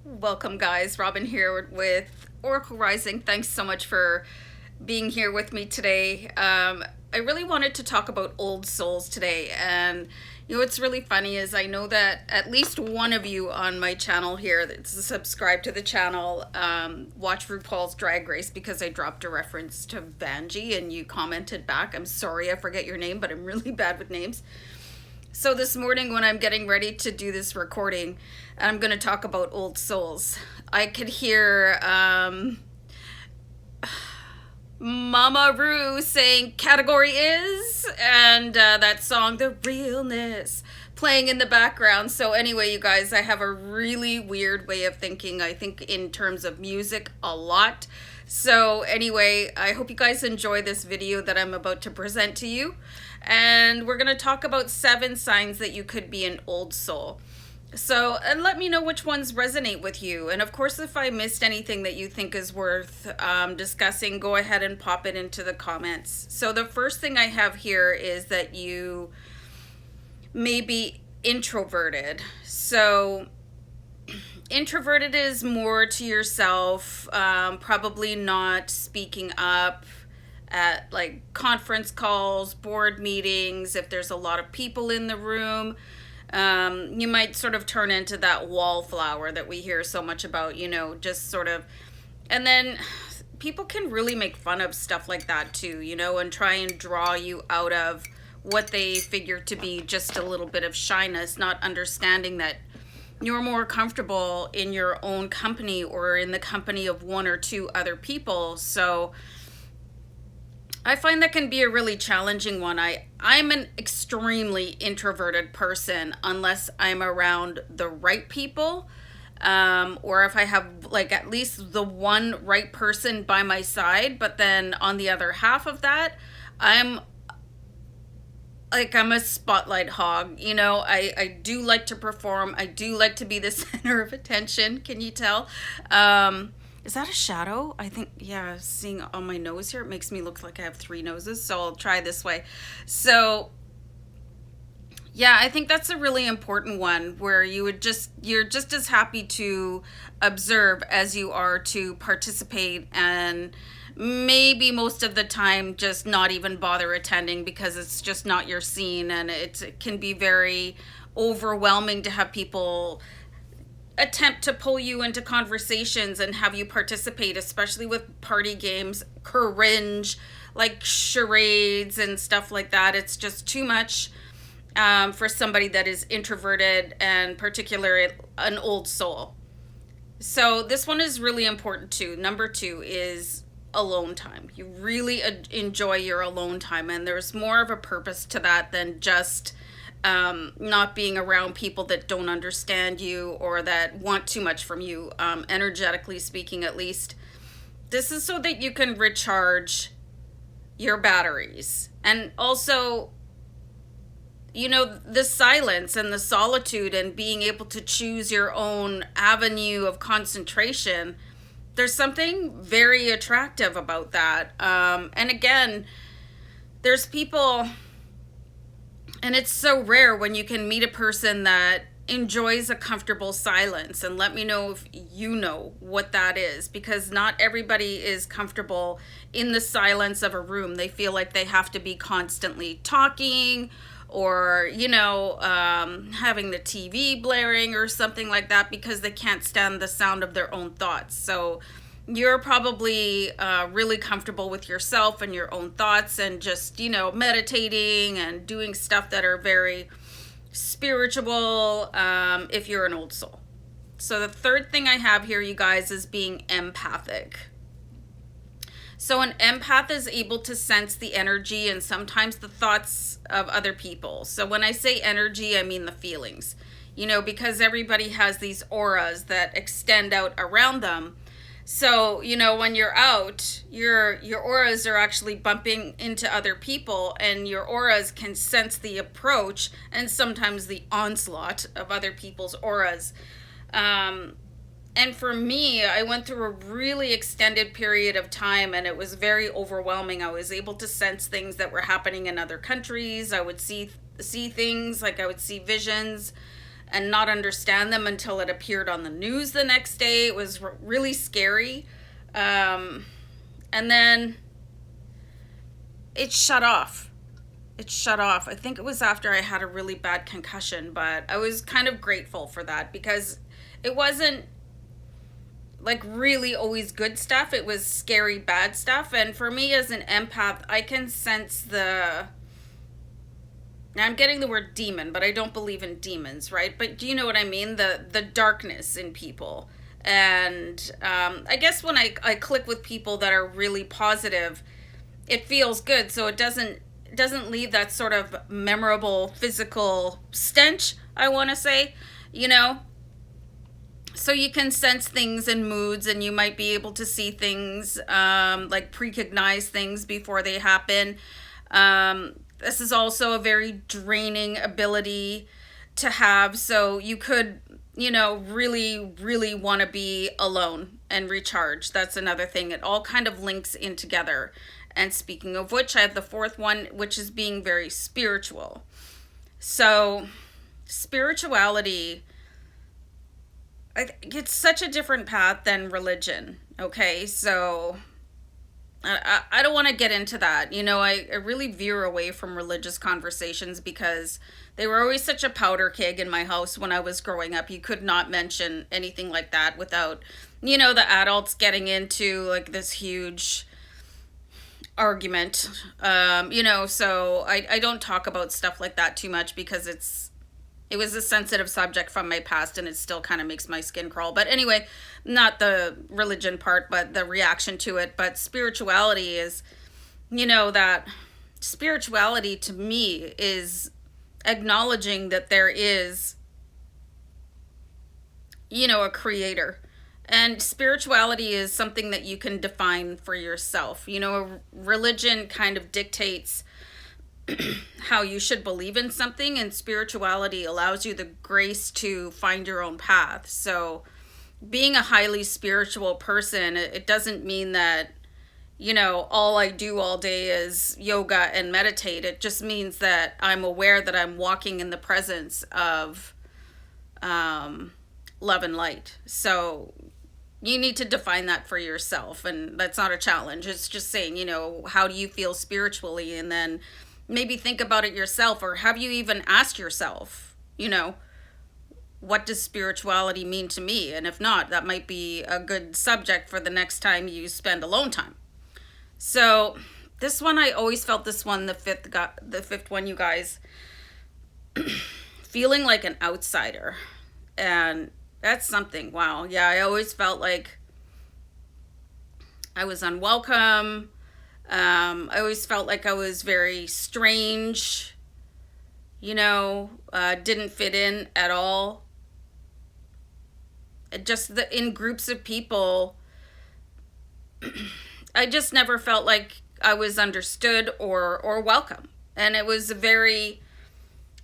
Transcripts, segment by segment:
Welcome, guys. Robin here with Oracle Rising. Thanks so much for being here with me today. I really wanted to talk about old souls today. And what's really funny is I know that at least one of you on my channel here that's subscribed to the channel watch RuPaul's Drag Race because I dropped a reference to Vanjie and you commented back. I'm sorry, I forget your name, but I'm really bad with names. So this morning when I'm getting ready to do this recording, I'm going to talk about old souls. I could hear Mama Rue saying category is, and that song, The Realness, playing in the background. So anyway, you guys, I have a really weird way of thinking. I think in terms of music a lot. So anyway, I hope you guys enjoy this video that I'm about to present to you. And we're going to talk about 7 signs that you could be an old soul. So, and let me know which ones resonate with you. And of course, if I missed anything that you think is worth discussing, go ahead and pop it into the comments. So the first thing I have here is that you may be introverted. So introverted is more to yourself, probably not speaking up at like conference calls, board meetings, if there's a lot of people in the room. You might sort of turn into that wallflower that we hear so much about, just sort of. And then people can really make fun of stuff like that too, and try and draw you out of what they figure to be just a little bit of shyness, not understanding that you're more comfortable in your own company or in the company of 1 or 2 other people. So I find that can be a really challenging one. I'm an extremely introverted person unless I'm around the right people, or if I have like at least the one right person by my side. But then on the other half of that, I'm a spotlight hog. I do like to perform. I do like to be the center of attention. Can you tell? Is that a shadow? I think, yeah, seeing on my nose here, it makes me look like I have 3 noses. So I'll try this way. So yeah, I think that's a really important one where you're just as happy to observe as you are to participate, and maybe most of the time just not even bother attending because it's just not your scene, and it can be very overwhelming to have people attempt to pull you into conversations and have you participate, especially with party games, cringe, like charades and stuff like that. It's just too much for somebody that is introverted, and particularly an old soul. So this one is really important too. Number 2 is alone time. You really enjoy your alone time, and there's more of a purpose to that than just not being around people that don't understand you or that want too much from you, energetically speaking, at least. This is so that you can recharge your batteries. And also, the silence and the solitude and being able to choose your own avenue of concentration, there's something very attractive about that. And again, there's people, and it's so rare when you can meet a person that enjoys a comfortable silence. And let me know if you know what that is, because not everybody is comfortable in the silence of a room. They feel like they have to be constantly talking, or having the TV blaring or something like that, because they can't stand the sound of their own thoughts. So you're probably really comfortable with yourself and your own thoughts, and just meditating and doing stuff that are very spiritual, if you're an old soul. So the third thing I have here, you guys, is being empathic. So an empath is able to sense the energy and sometimes the thoughts of other people. So when I say energy, I mean the feelings, because everybody has these auras that extend out around them. So, when you're out, your auras are actually bumping into other people, and your auras can sense the approach and sometimes the onslaught of other people's auras. And for me, I went through a really extended period of time, and it was very overwhelming. I was able to sense things that were happening in other countries. I would see things, like I would see visions. and not understand them until it appeared on the news the next day. It was really scary. And then it shut off. It shut off. I think it was after I had a really bad concussion, but I was kind of grateful for that because it wasn't like really always good stuff. It was scary, bad stuff. And for me as an empath, I can sense the... Now I'm getting the word demon, but I don't believe in demons, right? But do you know what I mean? The darkness in people. And I guess when I click with people that are really positive, it feels good. So it doesn't leave that sort of memorable physical stench, I want to say, you know? So you can sense things and moods, and you might be able to see things, like precognize things before they happen. This is also a very draining ability to have. So you could, you know, really, really want to be alone and recharge. That's another thing. It all kind of links in together. And speaking of which, I have the fourth one, which is being very spiritual. So spirituality, it's such a different path than religion. Okay, so I don't want to get into that. You know, I really veer away from religious conversations because they were always such a powder keg in my house when I was growing up. You could not mention anything like that without, you know, the adults getting into like this huge argument. You know, so I don't talk about stuff like that too much because it was a sensitive subject from my past, and it still kind of makes my skin crawl. But anyway, not the religion part, but the reaction to it. But spirituality is, you know, that spirituality to me is acknowledging that there is, you know, a creator. And spirituality is something that you can define for yourself. You know, religion kind of dictates how you should believe in something, and spirituality allows you the grace to find your own path. So being a highly spiritual person, it doesn't mean that, you know, all I do all day is yoga and meditate. It just means that I'm aware that I'm walking in the presence of love and light. So you need to define that for yourself, and that's not a challenge. It's just saying, you know, how do you feel spiritually, and then maybe think about it yourself, or have you even asked yourself, you know, what does spirituality mean to me? And if not, that might be a good subject for the next time you spend alone time. So this one, I always felt this one, the fifth one, you guys, feeling like an outsider. And that's something. Wow. Yeah, I always felt like I was unwelcome. I always felt like I was very strange, you know, didn't fit in at all. Just in groups of people, I just never felt like I was understood or welcome. And it was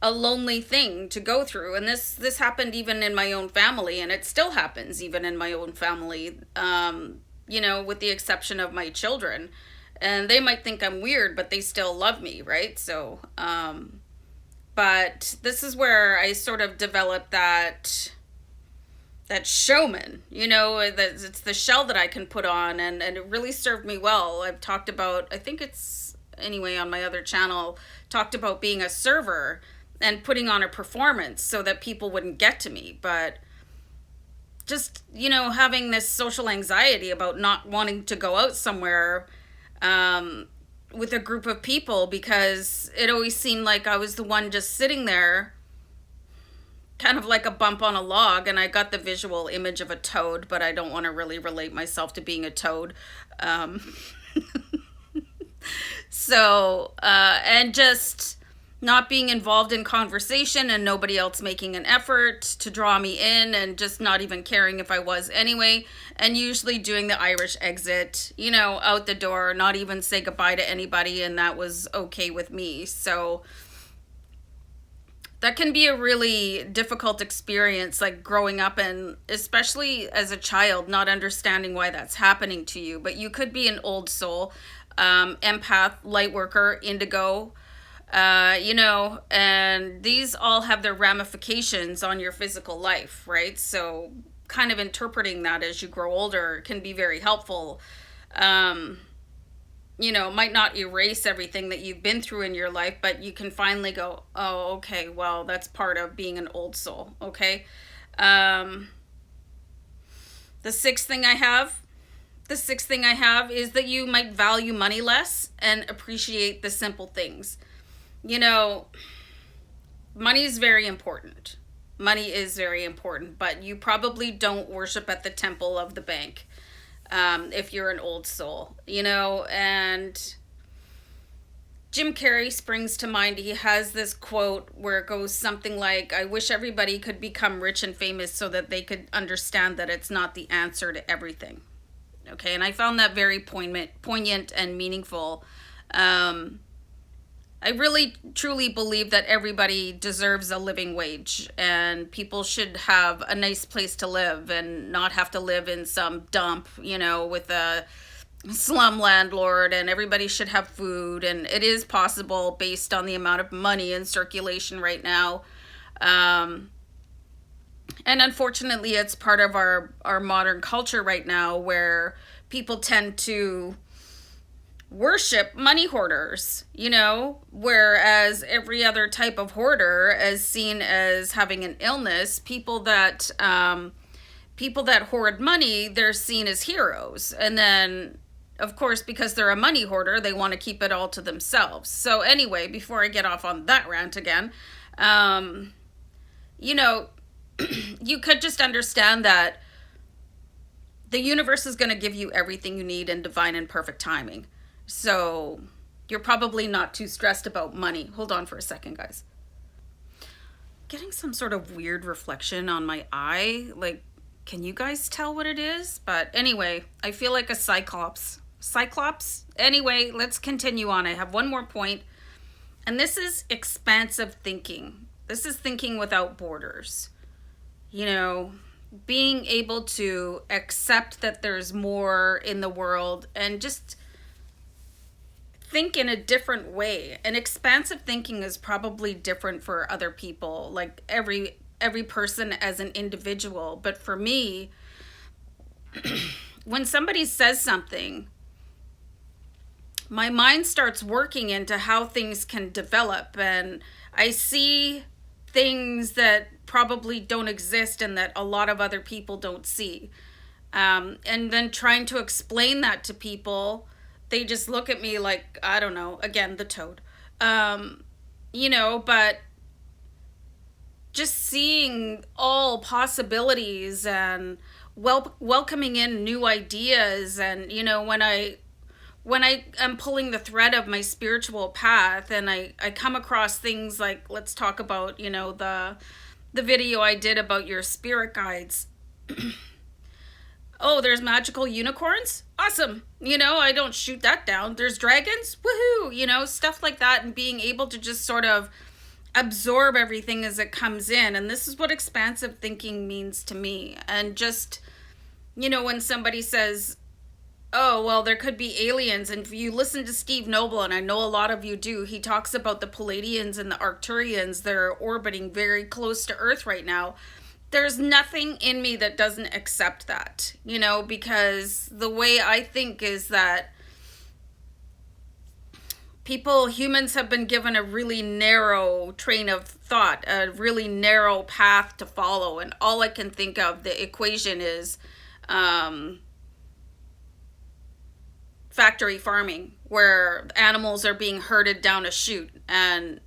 a lonely thing to go through. And this happened even in my own family, and it still happens even in my own family, you know, with the exception of my children. And they might think I'm weird, but they still love me, right? So, but this is where I sort of developed that showman, you know, it's the shell that I can put on, and it really served me well. I've talked about, I think it's, anyway, on my other channel, talked about being a server and putting on a performance so that people wouldn't get to me. But just, you know, having this social anxiety about not wanting to go out somewhere with a group of people, because it always seemed like I was the one just sitting there, kind of like a bump on a log. And I got the visual image of a toad, but I don't want to really relate myself to being a toad. So, and just not being involved in conversation, and nobody else making an effort to draw me in, and just not even caring if I was anyway, and usually doing the Irish exit, you know, out the door, not even say goodbye to anybody, and that was okay with me. So that can be a really difficult experience, like growing up, and especially as a child, not understanding why that's happening to you. But you could be an old soul, empath, light worker, indigo, You know, and these all have their ramifications on your physical life, right? So kind of interpreting that as you grow older can be very helpful. Um, you know, it might not erase everything that you've been through in your life, but you can finally go, oh, okay, well, that's part of being an old soul, okay? Um, the sixth thing I have, the sixth thing I have is that you might value money less and appreciate the simple things. You know, money is very important. Money is very important, but you probably don't worship at the temple of the bank, if you're an old soul, you know. And Jim Carrey springs to mind. He has this quote where it goes something like, I wish everybody could become rich and famous so that they could understand that it's not the answer to everything. Okay, and I found that very poignant and meaningful. I really truly believe that everybody deserves a living wage, and people should have a nice place to live and not have to live in some dump, you know, with a slum landlord, and everybody should have food, and it is possible based on the amount of money in circulation right now. Um, and unfortunately, it's part of our modern culture right now where people tend to worship money hoarders, you know, whereas every other type of hoarder is seen as having an illness. People that hoard money, they're seen as heroes, and then of course because they're a money hoarder, they want to keep it all to themselves. So anyway, before I get off on that rant again, you know, you could just understand that the universe is going to give you everything you need in divine and perfect timing. So you're probably not too stressed about money. Hold on for a second, guys. Getting some sort of weird reflection on my eye. Like, can you guys tell what it is? But anyway, I feel like a cyclops. Cyclops? Anyway, let's continue on. I have one more point, and this is expansive thinking. This is thinking without borders. You know, being able to accept that there's more in the world and just think in a different way. And expansive thinking is probably different for other people, like every person as an individual. But for me, when somebody says something, my mind starts working into how things can develop, and I see things that probably don't exist and that a lot of other people don't see. And then trying to explain that to people, they just look at me like, I don't know, again, the toad. You know, but just seeing all possibilities and welcoming in new ideas. And, you know, when I am pulling the thread of my spiritual path and I come across things like, let's talk about, you know, the video I did about your spirit guides. Oh, there's magical unicorns? Awesome. You know, I don't shoot that down. There's dragons? Woohoo! You know, stuff like that, and being able to just sort of absorb everything as it comes in. And this is what expansive thinking means to me. And just, you know, when somebody says, oh, well, there could be aliens, and if you listen to Steve Noble, and I know a lot of you do, he talks about the Palladians and the Arcturians that are orbiting very close to Earth right now. There's nothing in me that doesn't accept that, you know, because the way I think is that humans have been given a really narrow train of thought, a really narrow path to follow, and all I can think of, the equation is factory farming, where animals are being herded down a chute. And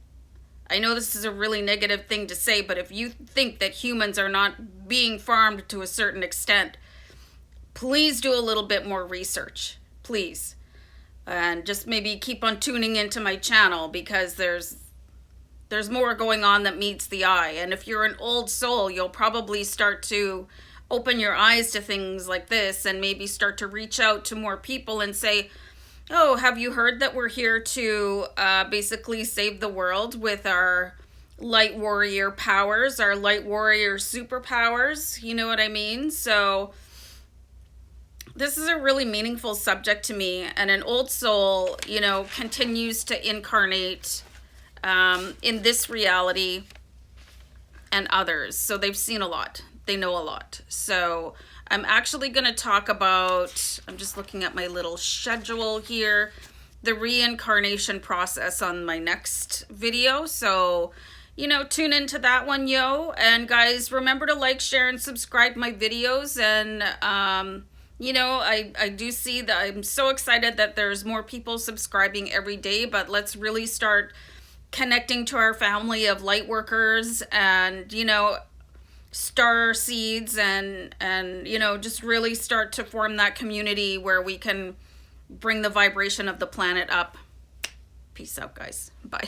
I know this is a really negative thing to say, but if you think that humans are not being farmed to a certain extent, please do a little bit more research, please. And just maybe keep on tuning into my channel, because there's more going on that meets the eye. And if you're an old soul, you'll probably start to open your eyes to things like this and maybe start to reach out to more people and say, oh, have you heard that we're here to basically save the world with our light warrior powers, our light warrior superpowers? You know what I mean? So this is a really meaningful subject to me, and an old soul, you know, continues to incarnate in this reality and others. So they've seen a lot. They know a lot. So I'm actually going to talk about, I'm just looking at my little schedule here, the reincarnation process on my next video. So, you know, tune into that one, yo. And guys, remember to like, share, and subscribe my videos. And, you know, I do see that I'm so excited that there's more people subscribing every day, but let's really start connecting to our family of light workers and, you know, star seeds, and you know, just really start to form that community where we can bring the vibration of the planet up. Peace out, guys. Bye.